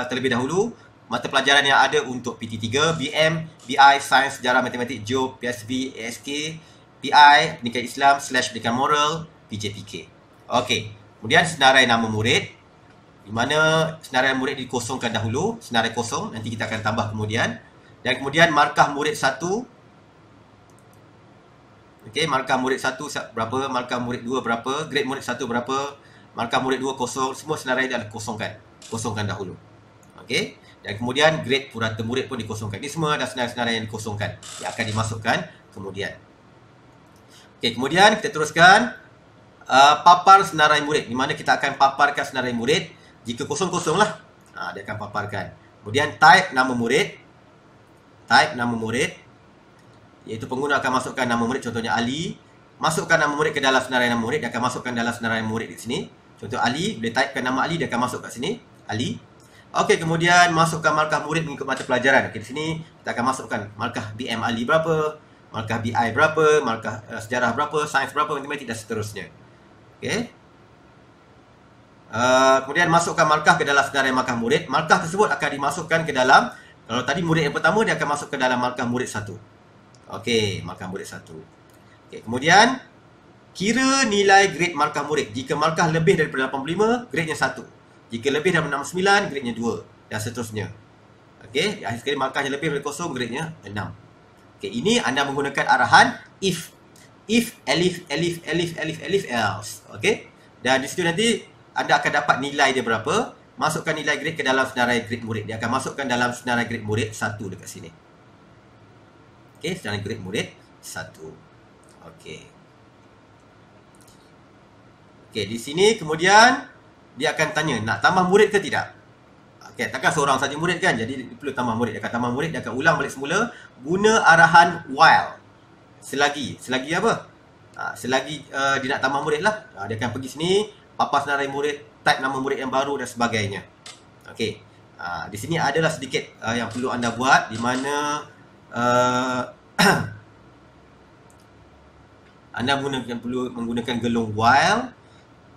terlebih dahulu mata pelajaran yang ada untuk PT3, BM, BI, Sains, Sejarah, Matematik, Geo, PSB, ASK, PI, Pendidikan Islam, Pendidikan Moral, PJPK. Okey, kemudian senarai nama murid, di mana senarai murid dikosongkan dahulu, senarai kosong, nanti kita akan tambah kemudian. Dan kemudian markah murid 1. Okey, markah murid 1 berapa, markah murid 2 berapa, grade murid 1 berapa, markah murid 2 kosong, semua senarai dah kosongkan dahulu. Okey, dan kemudian grade purata murid pun dikosongkan. Ini semua adalah senarai-senarai yang dikosongkan yang akan dimasukkan kemudian. Okey, kemudian kita teruskan papar senarai murid, di mana kita akan paparkan senarai murid. Jika kosong-kosong lah, dia akan paparkan. Kemudian type nama murid, iaitu pengguna akan masukkan nama murid, contohnya Ali. Masukkan nama murid ke dalam senarai nama murid, dia akan masukkan dalam senarai murid di sini. Contoh Ali, boleh typekan nama Ali, dia akan masuk kat sini, Ali. Okey, kemudian masukkan markah murid mengikut mata pelajaran. Okey, di sini kita akan masukkan markah BM Ali berapa, markah BI berapa, markah sejarah berapa, sains berapa, matematik dan seterusnya. Okey. Kemudian masukkan markah ke dalam senarai markah murid. Markah tersebut akan dimasukkan ke dalam, kalau tadi murid yang pertama, dia akan masuk ke dalam markah murid 1. Okey, markah murid 1. Okey, kemudian kira nilai grade markah murid. Jika markah lebih daripada 85, grade-nya 1. Jika lebih daripada 69, grade-nya 2 dan seterusnya. Okey, akhir sekali markahnya lebih daripada 0, grade-nya 6. Okey, ini anda menggunakan arahan if else. Okey. Dan di situ nanti anda akan dapat nilai dia berapa. Masukkan nilai grade ke dalam senarai grade murid. Dia akan masukkan dalam senarai grade murid 1 dekat sini. Okey, senarai grade murid 1. Okey. Okey, di sini kemudian dia akan tanya nak tambah murid ke tidak. Okay, takkan seorang saja murid kan, jadi dia perlu tambah murid. Dia akan tambah murid, dia akan ulang balik semula guna arahan while. Selagi apa? Selagi dia nak tambah murid lah. Dia akan pergi sini, papas senarai murid, type nama murid yang baru dan sebagainya. Okey. Di sini adalah sedikit yang perlu anda buat, di mana anda perlu menggunakan gelung while.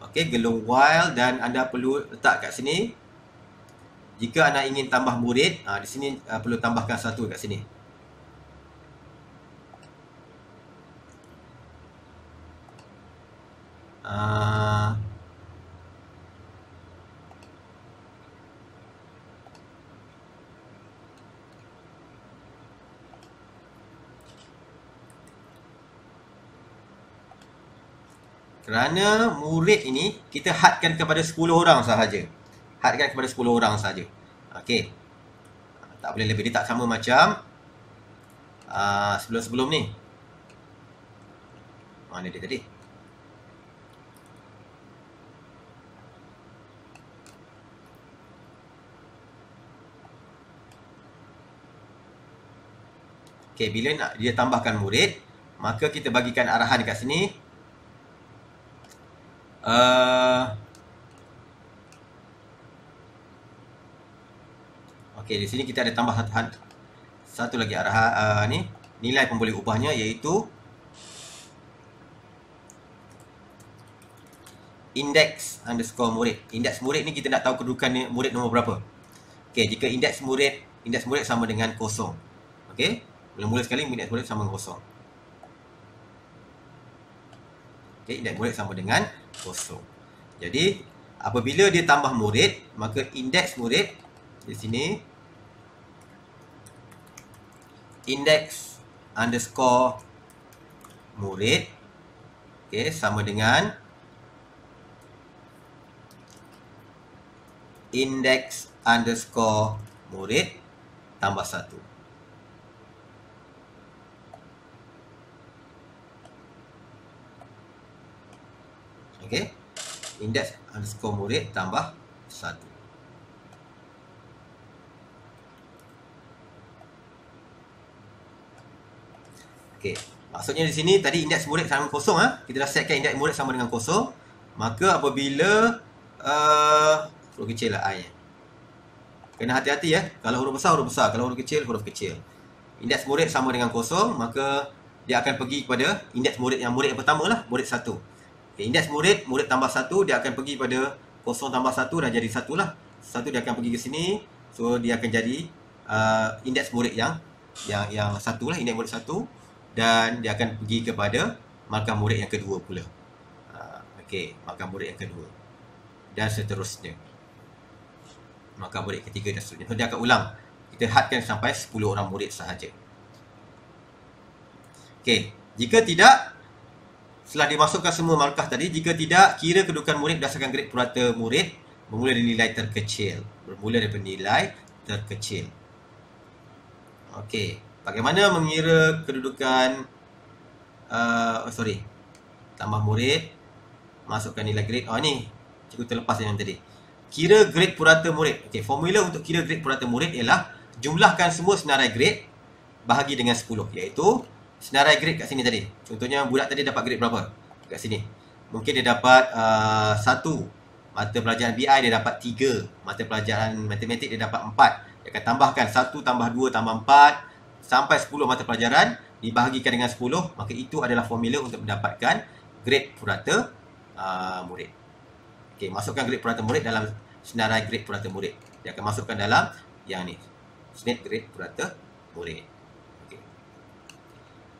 Okey, gelung while, dan anda perlu letak kat sini. Jika anda ingin tambah murid, di sini perlu tambahkan satu kat sini. Kerana murid ini kita hadkan kepada 10 orang sahaja. Hadkan kepada 10 orang sahaja. Okey. Tak boleh lebih. Dia tak sama macam sebelum-sebelum ni. Mana dia tadi? Okey, bila nak dia tambahkan murid, maka kita bagikan arahan dekat sini. Okey, di sini kita ada tambah satu lagi arahan ni, nilai pemboleh ubahnya, iaitu index underscore murid. Indeks murid ni kita nak tahu kedudukan murid nombor berapa. Okey, jika indeks murid sama dengan kosong. Okey, mula-mula sekali indeks murid sama dengan kosong. Okey, indeks murid sama dengan kosong. Jadi apabila dia tambah murid, maka indeks murid di sini index underscore murid, okey, sama dengan index underscore murid tambah 1. Okey, index underscore murid tambah 1. Okey, maksudnya di sini tadi indeks murid sama dengan kosong. Kita dah setkan indeks murid sama dengan kosong. Maka apabila huruf kecil lah I. Kena hati-hati ya. Kalau huruf besar, kalau huruf kecil, huruf kecil. Indeks murid sama dengan kosong, maka dia akan pergi kepada indeks murid yang pertama lah, murid 1. Okay, indeks murid tambah 1, dia akan pergi pada kosong tambah 1, dah jadi 1 lah. 1 dia akan pergi ke sini. So dia akan jadi indeks murid yang 1 lah, indeks murid 1. Dan dia akan pergi kepada markah murid yang kedua pula. Okey, markah murid yang kedua. Dan seterusnya. Markah murid ketiga dan seterusnya. So dia akan ulang. Kita hadkan sampai 10 orang murid sahaja. Okey, jika tidak, setelah dimasukkan semua markah tadi, jika tidak, kira kedudukan murid berdasarkan grade purata murid bermula dari nilai terkecil. Okey, bagaimana mengira kedudukan tambah murid, masukkan nilai grade. Ni cikgu terlepas yang tadi. Kira grade purata murid. Okey, formula untuk kira grade purata murid ialah jumlahkan semua senarai grade bahagi dengan 10, iaitu senarai grade kat sini tadi. Contohnya budak tadi dapat grade berapa? Kat sini. Mungkin dia dapat 1 mata pelajaran BI, dia dapat 3 mata pelajaran matematik, dia dapat 4. Dia akan tambahkan 1 tambah 2 tambah 4 sampai 10 mata pelajaran dibahagikan dengan 10, maka itu adalah formula untuk mendapatkan grade purata murid. Okey, masukkan grade purata murid dalam senarai grade purata murid. Dia akan masukkan dalam yang ni, snip grade purata murid.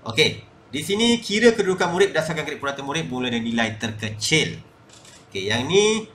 Okey, di sini kira kedudukan murid berdasarkan grade purata murid bermula dari nilai terkecil. Okey, yang ni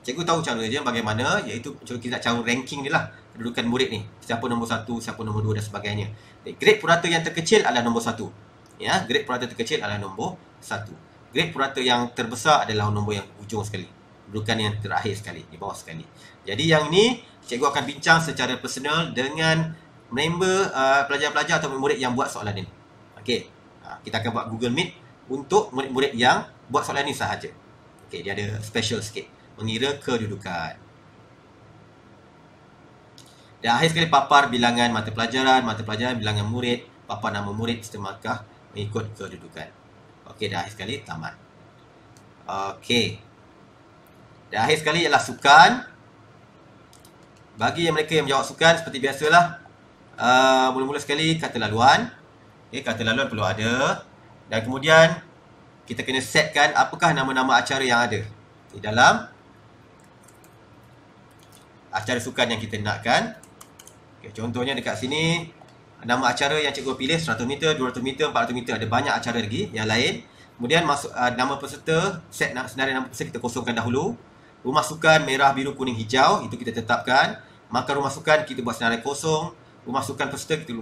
cikgu tahu cara dia bagaimana, iaitu kita cara ranking ni lah, kedudukan murid ni. Siapa nombor 1, siapa nombor 2 dan sebagainya. Grade purata yang terkecil adalah nombor 1. Ya, grade purata terkecil adalah nombor 1. Grade purata yang terbesar adalah nombor yang ujung sekali. Kedudukan yang terakhir sekali, di bawah sekali. Jadi yang ni cikgu akan bincang secara personal dengan member pelajar-pelajar atau murid yang buat soalan ini. Okey, kita akan buat Google Meet untuk murid-murid yang buat soalan ini sahaja. Okey, dia ada special sikit, mengira kedudukan. Dan akhir sekali papar bilangan mata pelajaran, bilangan murid, papar nama murid serta markah mengikut kedudukan. Okey, dan akhir sekali tamat. Okey. Dan akhir sekali ialah sukan. Bagi mereka yang menjawab sukan, seperti biasalah, mula-mula sekali kata laluan. Okay, kata laluan perlu ada. Dan kemudian kita kena setkan apakah nama-nama acara yang ada di dalam acara sukan yang kita nakkan. Okay, contohnya dekat sini, nama acara yang cikgu pilih 100 meter, 200 meter, 400 meter. Ada banyak acara lagi yang lain. Kemudian masuk nama peserta, set senarai nama peserta kita kosongkan dahulu. Rumah sukan merah, biru, kuning, hijau, itu kita tetapkan. Maka rumah sukan kita buat senarai kosong. Rumah sukan peserta kita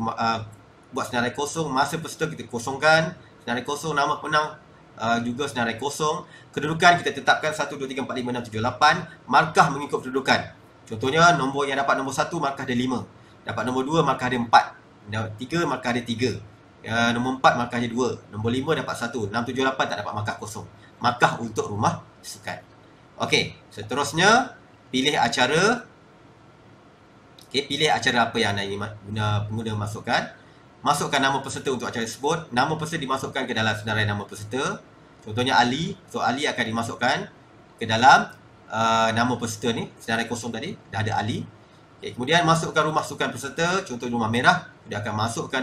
buat senarai kosong. Masa peserta kita kosongkan senarai kosong. Nama penang juga senarai kosong. Kedudukan kita tetapkan 1, 2, 3, 4, 5, 6, 7, 8. Markah mengikut kedudukan. Contohnya nombor yang dapat nombor 1 markah dia 5. Dapat nombor 2 markah dia 4. 3 markah dia 3. Nombor 4 markah dia 2. Nombor 5 dapat 1. 6, 7, 8 tak dapat markah kosong. Markah untuk rumah sukan. Okey, seterusnya pilih acara. Okey, pilih acara apa yang anda ingin pengguna masukkan. Masukkan nama peserta untuk acara tersebut. Nama peserta dimasukkan ke dalam senarai nama peserta. Contohnya Ali. So Ali akan dimasukkan ke dalam nama peserta ni, senarai kosong tadi. Dah ada Ali. Okay, kemudian masukkan rumah sukan peserta. Contoh rumah merah. Dia akan masukkan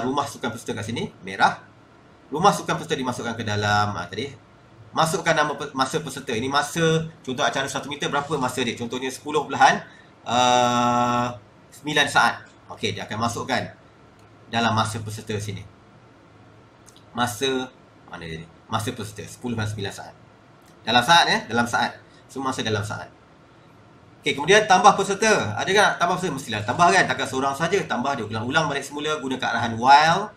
rumah sukan peserta kat sini, merah. Rumah sukan peserta dimasukkan ke dalam tadi. Masukkan nama masa peserta. Ini masa, contoh acara 1 meter berapa masa dia? Contohnya 10.9 saat. Okey, dia akan masukkan dalam masa peserta sini. Masa mana dia ni? Masa peserta 10.9 saat. Dalam saat dalam saat. Semua masa dalam saat. Okey, kemudian tambah peserta. Ada kan nak tambah peserta? Mestilah tambah kan. Takkan seorang saja tambah, dia ulang-ulang balik semula guna arahan while.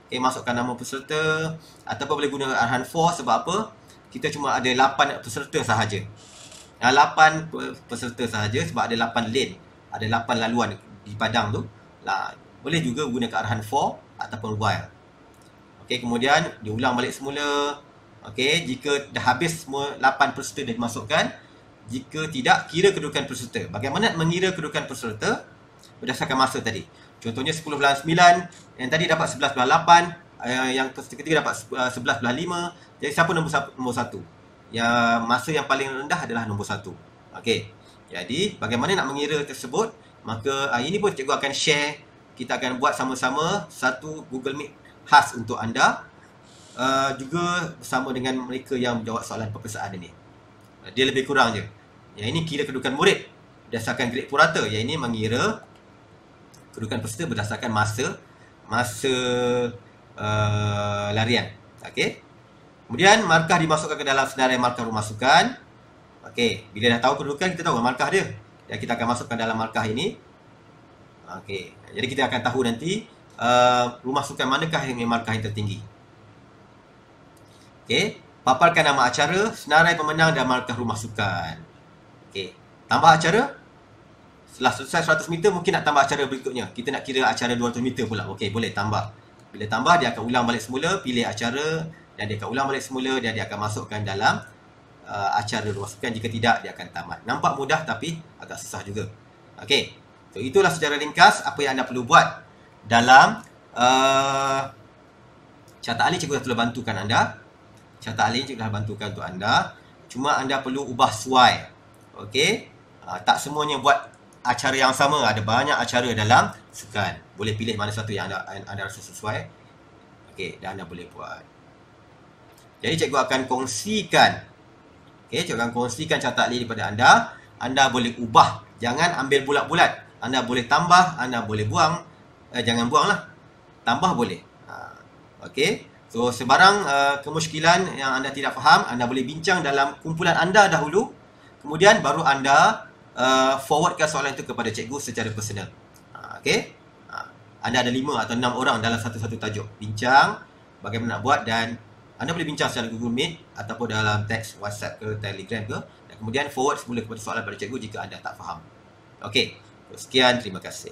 Okey, masukkan nama peserta ataupun boleh guna arahan for. Sebab apa? Kita cuma ada 8 peserta sahaja. 8 peserta sahaja sebab ada 8 lane. Ada 8 laluan di padang tu. Boleh juga guna arahan for ataupun while. Okey, kemudian diulang balik semula. Okey, jika dah habis semua 8 peserta dah dimasukkan. Jika tidak, kira kedudukan peserta. Bagaimana mengira kedudukan peserta? Berdasarkan masa tadi. Contohnya 10.9, yang tadi dapat 11.8, yang peserta ketiga dapat 11.5. Jadi siapa nombor 1? Yang masa yang paling rendah adalah nombor 1. Okey. Jadi bagaimana nak mengira tersebut? Maka ini pun cikgu akan share. Kita akan buat sama-sama satu Google Meet khas untuk anda. Juga bersama dengan mereka yang menjawab soalan peperiksaan ini. Dia lebih kurang je. Yang ini kira kedudukan murid berdasarkan grade purata. Yang ini mengira kedudukan peserta berdasarkan masa larian. Okey. Kemudian markah dimasukkan ke dalam senarai markah rumah sukan. Okey, bila dah tahu kedudukan, kita tahu markah dia. Dan kita akan masukkan dalam markah ini. Okey. Jadi kita akan tahu nanti rumah sukan manakah yang markah yang tertinggi. Okey. Paparkan nama acara, senarai pemenang dan markah rumah sukan. Okey. Tambah acara. Setelah selesai 100 meter, mungkin nak tambah acara berikutnya. Kita nak kira acara 200 meter pula. Okey, boleh tambah. Bila tambah, dia akan ulang balik semula, pilih acara. Dan dia akan ulang balik semula dan dia akan masukkan dalam acara rumah sukan. Jika tidak, dia akan tamat. Nampak mudah tapi agak susah juga. Okey. So, itulah secara ringkas apa yang anda perlu buat dalam Carta Ahli. Cikgu telah bantukan anda. Carta Ahli cikgu dah bantukan untuk anda. Cuma anda perlu ubah suai. Okey. Tak semuanya buat acara yang sama. Ada banyak acara dalam sukan. Boleh pilih mana satu yang anda rasa sesuai. Okey, dan anda boleh buat. Jadi cikgu akan kongsikan. Okey, cikgu akan kongsikan Carta Ahli daripada anda. Anda boleh ubah. Jangan ambil bulat-bulat. Anda boleh tambah, anda boleh buang. Jangan buanglah. Tambah boleh. Okey. So, sebarang kemusykilan yang anda tidak faham, anda boleh bincang dalam kumpulan anda dahulu. Kemudian baru anda forwardkan soalan itu kepada cikgu secara personal. Okey. Anda ada 5 atau 6 orang dalam satu-satu tajuk. Bincang bagaimana nak buat dan anda boleh bincang secara Google Meet ataupun dalam teks WhatsApp ke Telegram ke. Dan kemudian forward semula kepada soalan pada cikgu jika anda tak faham. Okey. Sekian, terima kasih.